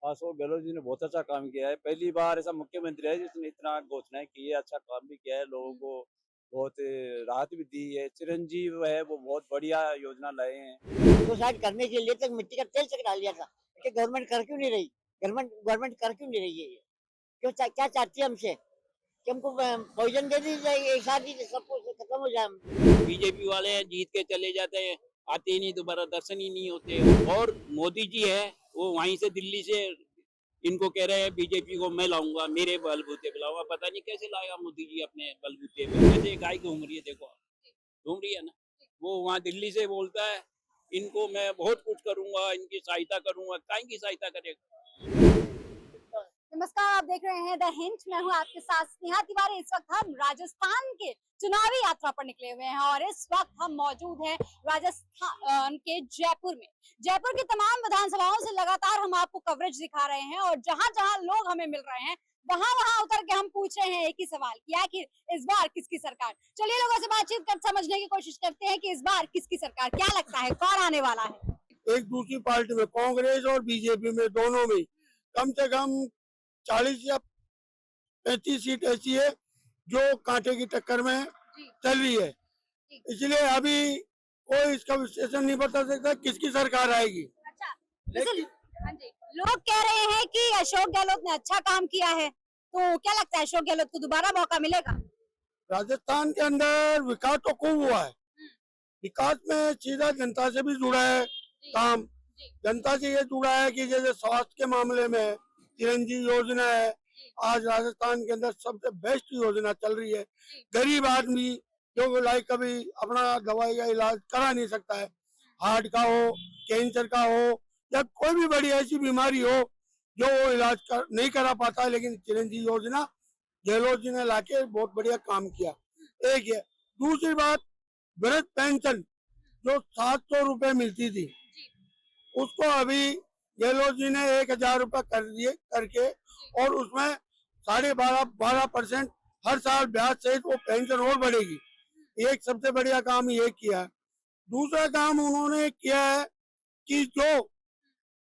अशोक गहलोत जी ने बहुत अच्छा काम किया है। पहली बार ऐसा मुख्यमंत्री है जिसने इतना घोषणाएँ की है, अच्छा काम भी किया है, लोगों को बहुत राहत भी दी है। चिरंजीव है वो बहुत बढ़िया योजना लाए हैं। सुसाइड करने के लिए तक मिट्टी का तेल तक डाल दिया था कि गवर्नमेंट कर क्यों नहीं रही। गवर्नमेंट गवर्नमेंट कर क्यों नहीं रही है ये? क्या चाहती है हमसे कि हमको पॉइजन दे दी जाए, एक साथ ही सब कुछ खत्म हो जाए। बीजेपी वाले हैं, जीत के चले जाते हैं, आते ही नहीं, दोबारा दर्शन ही नहीं होते। और मोदी जी है, वो वहीं से दिल्ली से इनको कह रहे हैं बीजेपी को मैं लाऊंगा, मेरे बलबूते पे लाऊंगा। पता नहीं कैसे लाएगा मोदी जी अपने बलबूते पे। जैसे गाय घूम रही है, देखो घूम रही है ना, वो वहाँ दिल्ली से बोलता है इनको मैं बहुत कुछ करूंगा, इनकी सहायता करूंगा। काहे की सहायता करेगा? नमस्कार, आप देख रहे हैं द हिंट। मैं हूं आपके साथ स्नेहा तिवारी। इस वक्त हम राजस्थान के चुनावी यात्रा पर निकले हुए हैं और इस वक्त हम मौजूद हैं राजस्थान के जयपुर में। जयपुर की तमाम विधानसभाओं से लगातार हम आपको कवरेज दिखा रहे हैं और जहां-जहां लोग हमें मिल रहे हैं वहां उतर के हम पूछ रहे हैं एक ही सवाल कि आखिर इस बार किसकी सरकार। चलिए लोगों से बातचीत कर समझने की कोशिश करते हैं कि इस बार किसकी सरकार। क्या लगता है कौन आने वाला है? एक दूसरी पार्टी में कांग्रेस और बीजेपी में दोनों में कम से कम 40 या 35 सीट ऐसी है जो कांटे की टक्कर में चल रही है। इसलिए अभी कोई इसका विश्लेषण नहीं बता सकता किसकी सरकार आएगी। अच्छा, हाँ जी, लोग कह रहे हैं कि अशोक गहलोत ने अच्छा काम किया है, तो क्या लगता है अशोक गहलोत को दोबारा मौका मिलेगा? राजस्थान के अंदर विकास तो खूब हुआ है। विकास में सीधा जनता से भी जुड़ा है काम। जनता से ये जुड़ा है कि जैसे स्वास्थ्य के मामले में चिरंजीव योजना है, आज राजस्थान के अंदर सबसे बेस्ट योजना चल रही है। गरीब आदमी जो लाइक कभी अपना दवाई का इलाज करा नहीं सकता है, हार्ट का हो, कैंसर का हो या कोई भी बड़ी ऐसी बीमारी हो जो वो नहीं करा पाता है, लेकिन चिरंजीव योजना गहलोत जी ने लाके बहुत बढ़िया काम किया। एक है। दूसरी बात, वृद्ध पेंशन जो 700 रुपए मिलती थी उसको अभी गहलोत जी ने 1000 रुपये कर दिए करके, और उसमें 12.5% हर साल ब्याज सहित वो पेंशन और बढ़ेगी। एक सबसे बढ़िया काम ये किया है। दूसरा काम उन्होंने किया है कि जो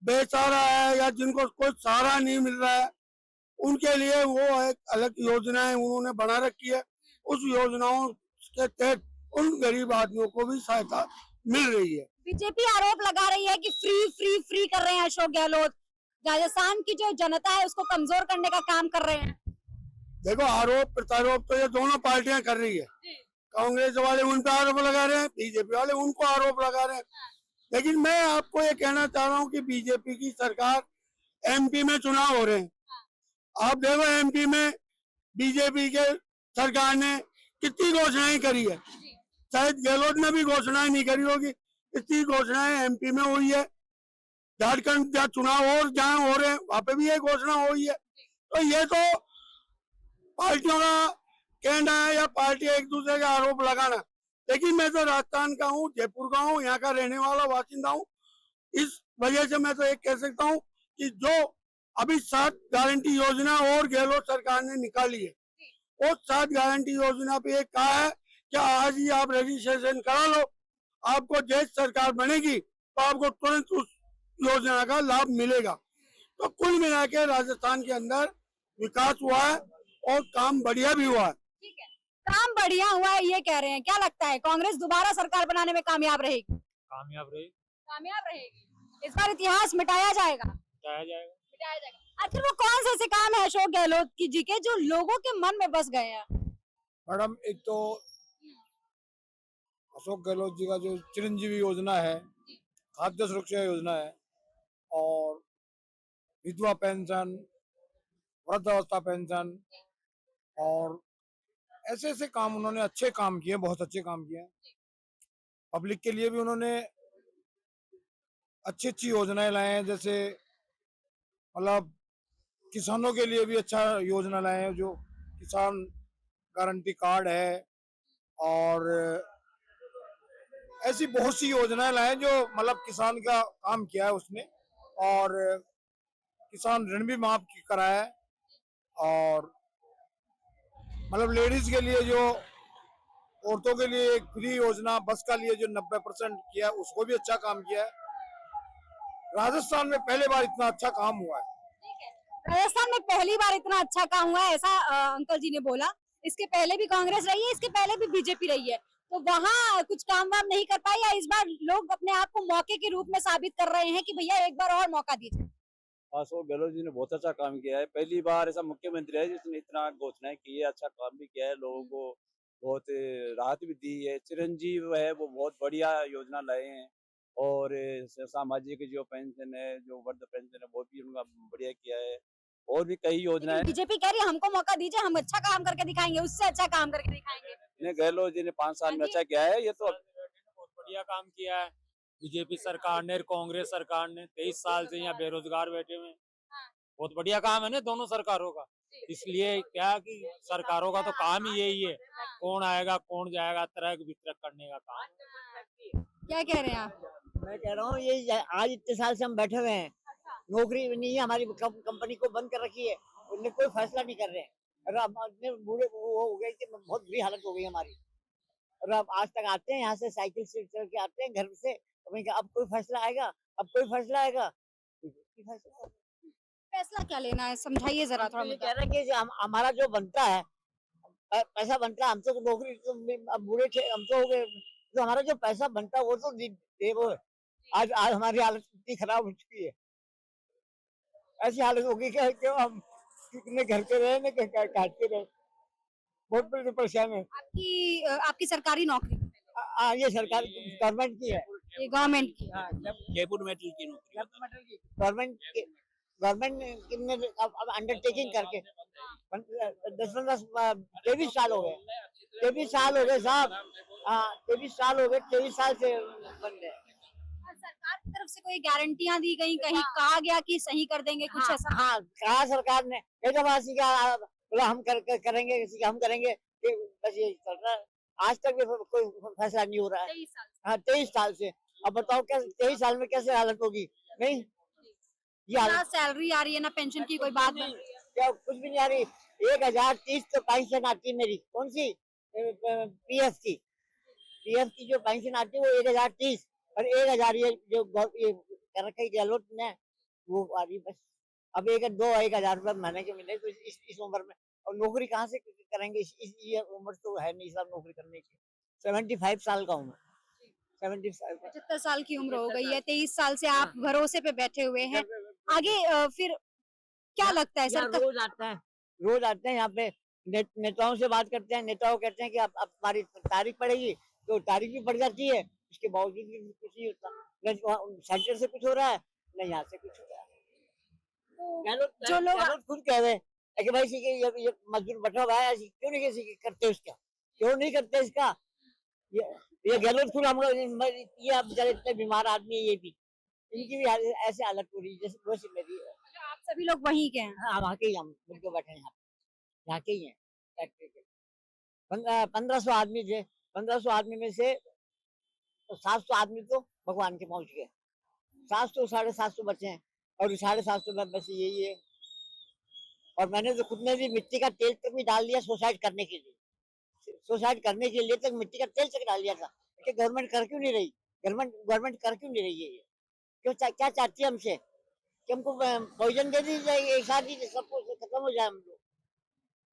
बेसहारा है या जिनको कोई सहारा नहीं मिल रहा है उनके लिए वो एक अलग योजनाएं उन्होंने बना रखी है। उस योजनाओं के तहत उन गरीब आदमियों को भी सहायता मिल रही है। बीजेपी आरोप लगा रही है कि फ्री फ्री फ्री कर रहे हैं अशोक गहलोत, राजस्थान की जो जनता है उसको कमजोर करने का काम कर रहे हैं। देखो, आरोप प्रत्यारोप तो ये दोनों पार्टियां कर रही है। कांग्रेस वाले उन पर आरोप लगा रहे हैं, बीजेपी वाले उनको आरोप लगा रहे हैं। लेकिन मैं आपको ये कहना चाह रहा हूँ कि बीजेपी की सरकार, एमपी में चुनाव हो रहे हैं, आप देखो एमपी में बीजेपी के सरकार ने कितनी घोषणाएं करी है। शायद गहलोत ने भी घोषणाएं नहीं करी होगी, इतनी घोषणाएं एमपी में हुई है। झारखंड जहाँ चुनाव और जहाँ हो रहे हैं वहां पे भी ये घोषणा हुई है। तो ये तो पार्टियों का कहना है या पार्टी एक दूसरे का आरोप लगाना। लेकिन मैं तो राजस्थान का हूँ, जयपुर का हूँ, यहाँ का रहने वाला बासिंदा हूँ। इस वजह से मैं तो एक कह सकता हूँ कि जो अभी 7 गारंटी योजना और गहलोत सरकार ने निकाली है, वो 7 गारंटी योजना पे एक कहा है कि आज ही आप रजिस्ट्रेशन करा लो, आपको जैसे सरकार बनेगी तो आपको तुरंत उस योजना का लाभ मिलेगा। तो कुल मिला के राजस्थान के अंदर विकास हुआ है और काम बढ़िया भी हुआ है। ठीक है, काम बढ़िया हुआ है ये कह रहे हैं। क्या लगता है कांग्रेस दोबारा सरकार बनाने में कामयाब रहेगी? कामयाब रहेगी। इस बार इतिहास मिटाया जाएगा। आखिर वो कौन से ऐसे काम है अशोक गहलोत जी के जो लोगों के मन में बस गए हैं? मैडम, एक तो अशोक गहलोत जी का जो चिरंजीवी योजना है, खाद्य सुरक्षा योजना है, और विधवा पेंशन, वृद्धावस्था पेंशन, और ऐसे ऐसे काम उन्होंने अच्छे काम किए, बहुत अच्छे काम किए। पब्लिक के लिए भी उन्होंने अच्छी अच्छी योजनाएं लाए हैं। जैसे मतलब किसानों के लिए भी अच्छा योजना लाए हैं, जो किसान गारंटी कार्ड है, और ऐसी बहुत सी योजनाएं लाए जो मतलब किसान का काम किया है उसने। और किसान ऋण भी माफ करा है, और मतलब लेडीज के लिए जो औरतों के लिए एक फ्री योजना बस का लिए जो 90% किया है, उसको भी अच्छा काम किया है। राजस्थान में पहले बार इतना अच्छा काम हुआ है। राजस्थान में पहली बार इतना अच्छा काम हुआ है ऐसा अंकल जी ने बोला। इसके पहले भी कांग्रेस रही है, इसके पहले भी बीजेपी रही है, तो वहाँ कुछ काम वाम नहीं कर पाई, या इस बार लोग अपने आप को मौके के रूप में साबित कर रहे हैं कि भैया एक बार और मौका दीजिए। अशोक गहलोत जी ने बहुत अच्छा काम किया है। पहली बार ऐसा मुख्यमंत्री है जिसने इतना घोषणाएं की है, अच्छा काम भी किया है, लोगों को बहुत राहत भी दी है। चिरंजीव है वो बहुत बढ़िया योजना लाए हैं। और सामाजिक जो पेंशन है, जो वृद्ध पेंशन है, वो भी उनका बढ़िया किया है। और भी कई योजनाएं। बीजेपी कह रही है हमको मौका दीजिए, हम अच्छा काम करके दिखाएंगे, उससे अच्छा काम करके दिखाएंगे। ने गहलोत जी ने 5 साल में अच्छा किया है। ये तो बहुत बढ़िया काम किया है बीजेपी सरकार ने, कांग्रेस सरकार ने। 23 साल से यहाँ बेरोजगार बैठे हुए हैं। बहुत बढ़िया काम है ना दोनों सरकारों का। इसलिए क्या कि सरकारों का तो काम ही यही है, कौन आएगा कौन जाएगा, तरक वितरक करने का काम। क्या कह रहे हैं आप? मैं कह रहा हूँ ये आज इतने साल से हम बैठे हुए हैं, नौकरी नहीं है, हमारी कंपनी को बंद कर रखी है, उनने कोई फैसला नहीं कर रहे हैं। और अब अपने बूढ़े वो हो गए कि बहुत बुरी हालत हो गई हमारी। और अब आज तक आते हैं यहाँ से साइकिल से चल के आते हैं घर से, तो मैं कहा, अब कोई फैसला आएगा, अब कोई फैसला आएगा, फैसला क्या लेना है, समझाइए जरा थोड़ा ये मुझे। कह रहे हैं कि हमारा जो बनता है पैसा बनता है, हमसे तो नौकरी तो अब बूढ़े थे हम तो हो गए, तो हमारा जो पैसा बनता है वो तो दे वो। आज आज हमारी हालत इतनी खराब हो चुकी है, ऐसी हालत हो गई कि हम कितने घर के रहे न काटते रहे, बहुत बड़ी परेशान है। आपकी सरकारी नौकरी ये सरकार गवर्नमेंट की है, ये गवर्नमेंट की। जयपुर मेटल की नौकरी। गवर्नमेंट ने अब अंडरटेकिंग करके 23 साल हो गए, 23 साल हो गए साहब। 23 साल हो गए, 23 साल से बन गए। और सरकार की तरफ से कोई गारंटियां दी गई, कहीं कहा गया कि सही कर देंगे कुछ ऐसा? हाँ कहा सरकार ने, हैदराबाद का बोला हम करेंगे, हम करेंगे, बस ये चल रहा है। आज तक भी कोई फैसला नहीं हो रहा है। 23 साल हाँ 23 साल से। अब बताओ क्या 23 साल में कैसे हालत होगी? नहीं ये ना सैलरी आ रही है, ना पेंशन की कोई बात नहीं। क्या कुछ भी नहीं आ रही। 1030 तो पेंशन आती है मेरी, कौन सी? पीएफ की जो पेंशन आती है वो 1030, और 1000 ये जो ये कर रखा है गहलोत ने, वो आ रही बस। अब 1,000 रुपए महीने के मिले तो इस उम्र में, और नौकरी कहाँ से करेंगे? ये उम्र तो है नहीं सब नौकरी करने की। 75 साल का हूँ मैं, 75 75 साल की उम्र हो गई है, 23 साल से आप भरोसे पे बैठे हुए हैं। आगे फिर क्या लगता है सर? रोज आते हैं यहाँ पे, नेताओं से बात करते हैं, नेताओं कहते हैं कि अब हमारी तारीख पड़ेगी, तो तारीख भी पड़ जाती है, उसके बावजूद भी कुछ नहीं होता। न सेंटर से कुछ हो रहा है, न यहाँ से कुछ हो रहा है। जो लोग गहलोत खुद कह रहे हैं कि भाई ये मजदूर बैठा हुआ है, क्यों नहीं किसी करते उसका, क्यों नहीं करते इसका? ये गहलोत खुद हम लोग, ये अब बेचारे इतने बीमार आदमी है, ये भी इनकी भी ऐसे हालत हो रही है जैसे वैसे मेरी है। आप सभी लोग वहीं के हैं? हाँ वहाँ के ही, हम मिलकर बैठे हैं यहाँ के ही हैं फैक्ट्री के। 1500 आदमी थे, 1500 आदमी में से 700 आदमी तो भगवान के पहुंच गए, 700 750 बचे हैं, और 750 में बस यही है। और मैंने तो खुद में भी मिट्टी का तेल तक भी डाल दिया सुसाइड करने के लिए, तक मिट्टी का तेल तक डाल दिया था कि गवर्नमेंट कर क्यों नहीं रही, गवर्नमेंट कर क्यों नहीं रही है ये, क्यों क्या चाहती है हमसे कि हमको पॉइजन दे दी जाएगी, एक साथ ही सब कुछ खत्म हो जाए हम लोग।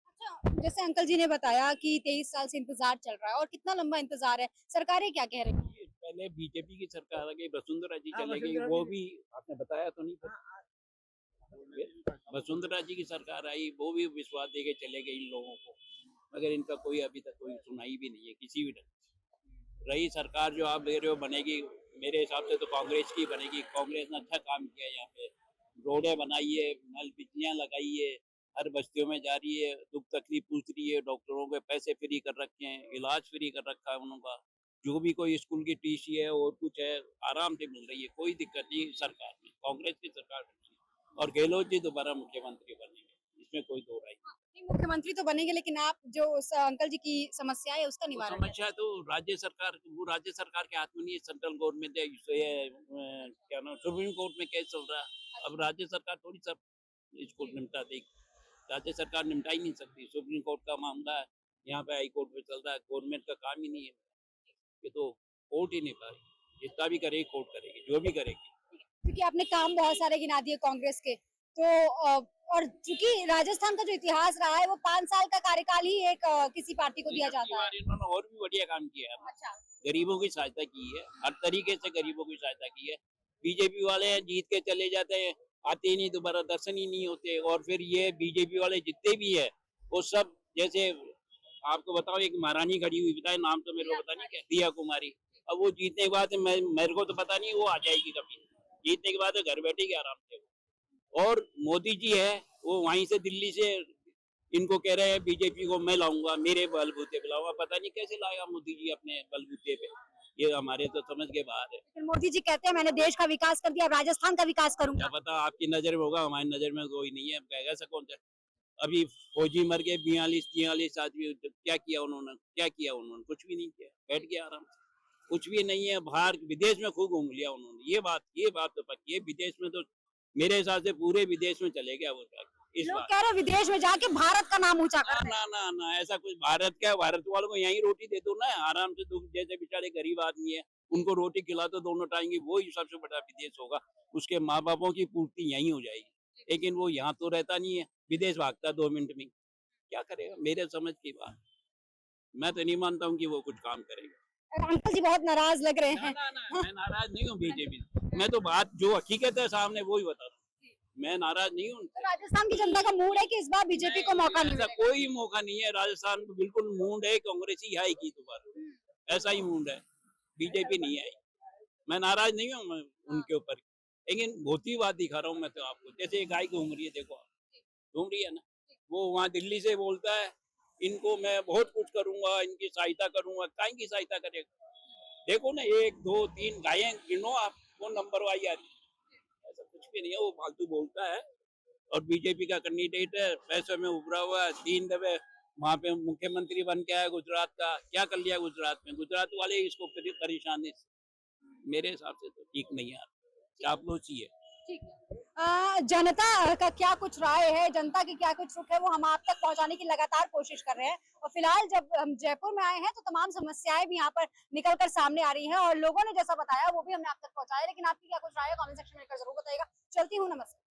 अच्छा, जैसे अंकल जी ने बताया कि 23 साल से इंतजार चल रहा है, और कितना लंबा इंतजार है, सरकारें क्या कह रही है? पहले बीजेपी की सरकार आ गई, वसुंधरा जी हाँ, चले गई, वसुंधरा वो जी। भी आपने बताया तो नहीं था। वसुंधरा जी की सरकार आई, वो भी विश्वास दे के चले गए इन लोगों को, मगर इनका कोई अभी तक कोई सुनाई भी नहीं है किसी भी ढंग से। रही सरकार जो आप ले रहे हो बनेगी, मेरे हिसाब से तो कांग्रेस की बनेगी। कांग्रेस ने अच्छा काम किया, यहाँ पे रोडें बनाई है, नल बिजलियाँ लगाई है, हर बस्तियों में जा रही है, दुख तकलीफ पूछ रही है, डॉक्टरों के पैसे फ्री कर रखे हैं, इलाज फ्री कर रखा है उनका, जो भी कोई स्कूल की टीसी है और कुछ है आराम से मिल रही है, कोई दिक्कत नहीं सरकार में, कांग्रेस की सरकार बनी है। और गहलोत जी दोबारा मुख्यमंत्री बनेंगे, इसमें कोई दो राय नहीं, मुख्यमंत्री तो बनेंगे, लेकिन आप जो अंकल जी की समस्या है उसका निवारण समस्या तो राज्य सरकार, वो राज्य सरकार के हाथ में नहीं है, सेंट्रल गवर्नमेंट है, क्या नाम, सुप्रीम कोर्ट में केस चल रहा है। अब राज्य सरकार थोड़ी सब इसको निपटा देगी, राज्य सरकार निपटा ही नहीं सकती। सुप्रीम कोर्ट का मामला है, यहाँ पे हाई कोर्ट में चल रहा है, गवर्नमेंट का काम ही नहीं है, ये तो कोर्ट ही नहीं पा रही, जितना भी करेगी कोर्ट करेगी, जो भी करेगी। क्योंकि आपने काम बहुत सारे गिना दिए कांग्रेस के, तो और चूंकि राजस्थान का जो इतिहास रहा है वो 5 साल का कार्यकाल ही एक किसी पार्टी को दिया जाता है। इन्होंने और भी बढ़िया काम किया है, अच्छा। गरीबों की सहायता की है, हर तरीके से गरीबों की सहायता की है। बीजेपी वाले हैं, जीत के चले जाते हैं, आते ही नहीं, दोबारा दर्शन ही नहीं होते। और फिर ये बीजेपी वाले जितने भी है वो सब, जैसे आपको बताओ, एक महारानी खड़ी हुई, बताए नाम तो मेरे को पता नहीं, क्या दिया कुमारी। अब वो जीतने के बाद मेरे को तो पता नहीं वो आ जाएगी कभी, जीतने के बाद घर बैठेगी आराम से। और मोदी जी है वो वहीं से दिल्ली से इनको कह रहे हैं बीजेपी को मैं लाऊंगा, मेरे बलबूते पे लाऊंगा। पता नहीं कैसे लाएगा मोदी जी अपने बलबूते पे, ये हमारे तो समझ के बाहर है। लेकिन मोदी जी कहते हैं मैंने देश का विकास कर दिया, अब राजस्थान का विकास क्या करूंगा। पता आपकी नजर में होगा, हमारी नजर में कोई नहीं है, कहेगा ऐसा कौन सा। अभी फौजी मर गए 42-43 आदमी, तो क्या किया उन्होंने, क्या किया उन्होंने, कुछ भी नहीं किया, बैठ गया आराम से। कुछ भी नहीं है, बाहर विदेश में खूब घूम लिया उन्होंने, ये बात तो पक्की है। विदेश में तो मेरे हिसाब से पूरे विदेश में चले गया वो जाके इस लोग बार। कह रहे हैं विदेश में जाके भारत का नाम ऊंचा कर रहे हैं। ना ना ना, ऐसा कुछ भारत क्या, भारत वालों को यहीं रोटी दे दो ना आराम से। जैसे बेचारे गरीब आदमी है उनको रोटी खिला दो दोनों टाइम की, वो ही सबसे बड़ा विदेश होगा। उसके माँ बापों की पूर्ति यहीं हो जाएगी। लेकिन वो यहाँ तो रहता नहीं है, विदेश भागता 2 मिनट में, क्या करेगा। मेरे समझ की बात, मैं तो नहीं मानता हूँ कि वो कुछ काम करेगा। अंकल जी बहुत नाराज लग रहे ना हैं। ना ना, मैं नाराज नहीं हूँ बीजेपी से। मैं तो बात जो हकीकत है सामने वो ही बता रहा हूँ, मैं नाराज नहीं हूँ। तो राजस्थान की जनता का मूड है कि इस बार बीजेपी को मौका नहीं ऐसा मिलेगा। कोई मौका नहीं है। राजस्थान को बिल्कुल मूड है कांग्रेस ही आएगी दोबारा, ऐसा ही मूड है, बीजेपी नहीं आई। मैं नाराज नहीं हूँ उनके ऊपर, लेकिन भौतिक बात दिखा रहा हूँ मैं तो आपको। जैसे एक गाय घूम रही है, देखो घूम रही है ना, वो वहाँ दिल्ली से बोलता है इनको मैं बहुत कुछ करूंगा, इनकी सहायता करूंगा। काहे की सहायता करेगा, देखो ना 1 2 3 गायें गिनो आप, वो नंबर वाई आ रही है। ऐसा कुछ भी नहीं है, वो फालतू बोलता है। और बीजेपी का कैंडिडेट है, पैसों में उभरा हुआ है, 3 दफे वहाँ पे मुख्यमंत्री बन के आया गुजरात का। क्या कर लिया गुजरात में, गुजरात वाले ही इसको परेशानी से, मेरे हिसाब से तो ठीक नहीं है, चापलूसी है। ठीक है। जनता का क्या कुछ राय है, जनता की क्या कुछ रुख है, वो हम आप तक पहुंचाने की लगातार कोशिश कर रहे हैं। और फिलहाल जब हम जयपुर में आए हैं तो तमाम समस्याएं भी यहाँ पर निकल कर सामने आ रही हैं और लोगों ने जैसा बताया वो भी हमने आप तक पहुंचाया। लेकिन आपकी क्या कुछ राय है, कमेंट सेक्शन में लिखकर जरूर बताइएगा। चलती हूँ, नमस्कार।